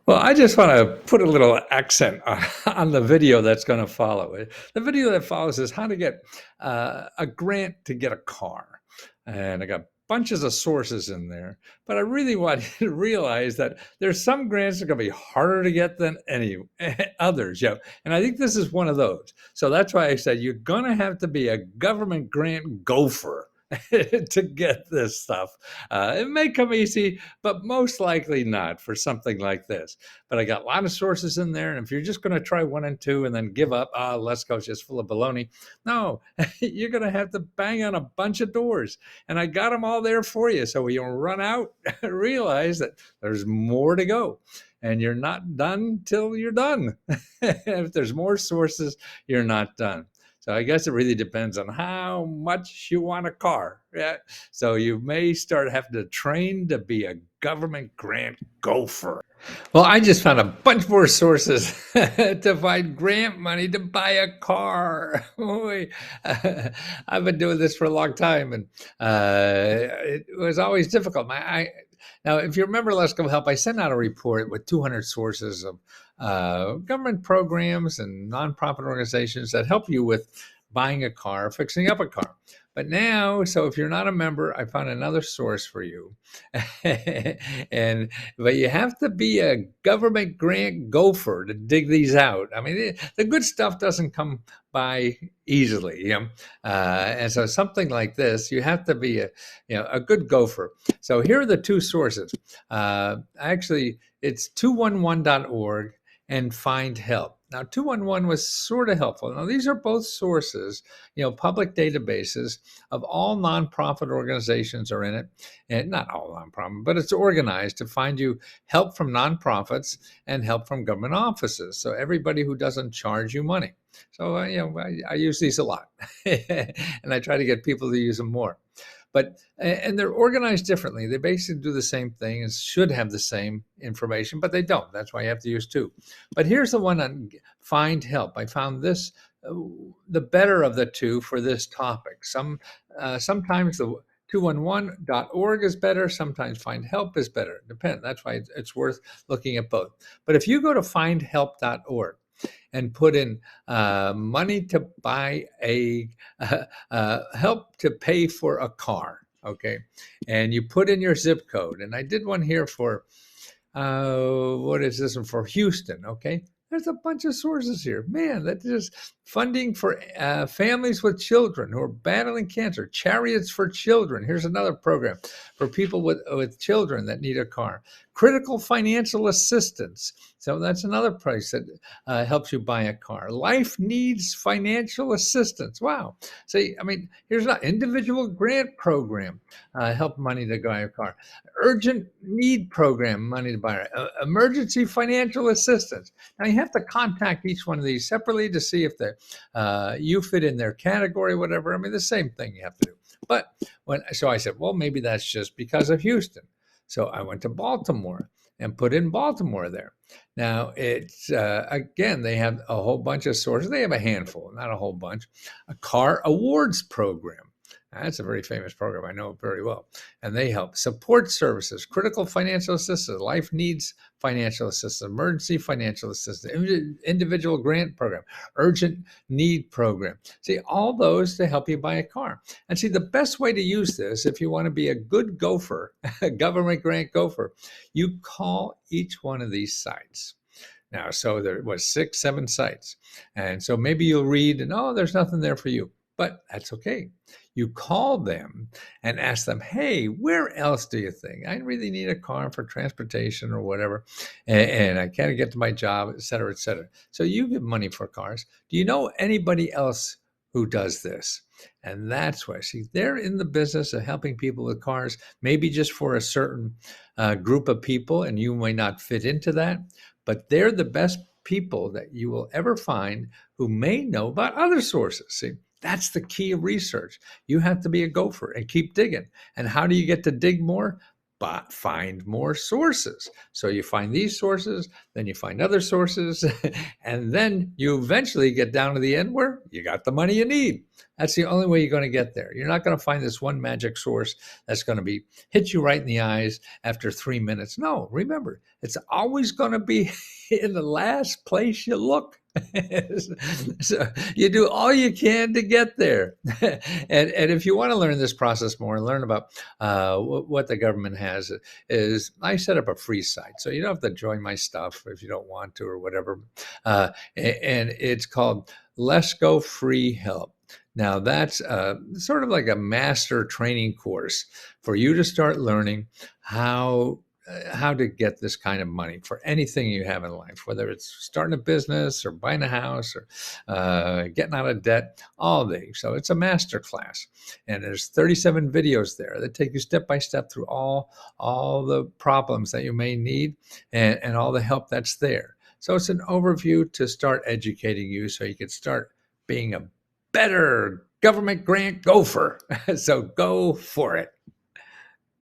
Well, I just want to put a little accent on the video that's going to follow. The video that follows is how to get a grant to get a car. And I got bunches of sources in there, but I really want you to realize that there's some grants that are going to be harder to get than any others. And I think this is one of those. So that's why I said you're going to have to be a government grant gopher to get this stuff. It may come easy, but most likely not for something like this. But I got a lot of sources in there. And if you're just going to try one and two and then give up, Lesko's just full of baloney. No, you're going to have to bang on a bunch of doors. And I got them all there for you. So when you run out, realize that there's more to go. And you're not done till you're done. If there's more sources, you're not done. So I guess it really depends on how much you want a car. Yeah. So you may start having to train to be a government grant gopher. Well, I just found a bunch more sources to find grant money to buy a car. I've been doing this for a long time, and it was always difficult. Now, if you remember Lesko Help, I sent out a report with 200 sources of government programs and nonprofit organizations that help you with buying a car, fixing up a car. But now, so if you're not a member, I found another source for you. But you have to be a government grant gopher to dig these out. I mean, the good stuff doesn't come by easily, and so something like this, you have to be a good gopher. So here are the two sources. Actually, it's 211.org and Find Help. Now, 211 was sort of helpful. Now, these are both sources, public databases of all nonprofit organizations are in it. And not all nonprofit, but it's organized to find you help from nonprofits and help from government offices. So everybody who doesn't charge you money. So, I use these a lot. And I try to get people to use them more. And they're organized differently. They basically do the same thing and should have the same information, but they don't. That's why you have to use two. But here's the one on Find Help. I found this the better of the two for this topic. Sometimes the 211.org is better. Sometimes Find Help is better. Depends. That's why it's worth looking at both. But if you go to findhelp.org, and put in money to buy help to pay for a car, okay? And you put in your zip code. And I did one here for, what is this one for? Houston, okay? There's a bunch of sources here. Man, that is funding for families with children who are battling cancer. Chariots for Children. Here's another program for people with children that need a car. Critical financial assistance. So that's another price that helps you buy a car. Life needs financial assistance. Wow. See, I mean, here's an individual grant program, help money to buy a car. Urgent need program, money to buy. Emergency financial assistance. Now you have to contact each one of these separately to see if you fit in their category, whatever. I mean, the same thing you have to do. But so I said, well, maybe that's just because of Houston. So I went to Baltimore and put in Baltimore there. Now, it's, again, they have a whole bunch of sources. They have a handful, not a whole bunch. A car awards program. That's a very famous program. I know it very well. And they help support services, critical financial assistance, life needs financial assistance, emergency financial assistance, individual grant program, urgent need program. See, all those to help you buy a car. And see, the best way to use this, if you want to be a good gopher, a government grant gopher, you call each one of these sites. Now, so there was 6, 7 sites. And so maybe you'll read and, there's nothing there for you. But that's okay. You call them and ask them, hey, where else do you think? I really need a car for transportation or whatever, and I can't get to my job, et cetera, et cetera. So you give money for cars. Do you know anybody else who does this? And that's why, see, they're in the business of helping people with cars, maybe just for a certain group of people, and you may not fit into that, but they're the best people that you will ever find who may know about other sources. See, that's the key of research. You have to be a gopher and keep digging. And how do you get to dig more? but find more sources. So you find these sources, then you find other sources, and then you eventually get down to the end where you got the money you need. That's the only way you're going to get there. You're not going to find this one magic source that's going to be hit you right in the eyes after 3 minutes. No, remember, it's always going to be in the last place you look. So you do all you can to get there. And if you want to learn this process more and learn about what the government has, is I set up a free site. So you don't have to join my stuff if you don't want to or whatever. And it's called Lesko Free Help. Now, that's sort of like a master training course for you to start learning how to get this kind of money for anything you have in life, whether it's starting a business or buying a house or getting out of debt, all these. So it's a master class, and there's 37 videos there that take you step by step through all the problems that you may need and all the help that's there. So it's an overview to start educating you so you can start being a better government grant gopher. So go for it.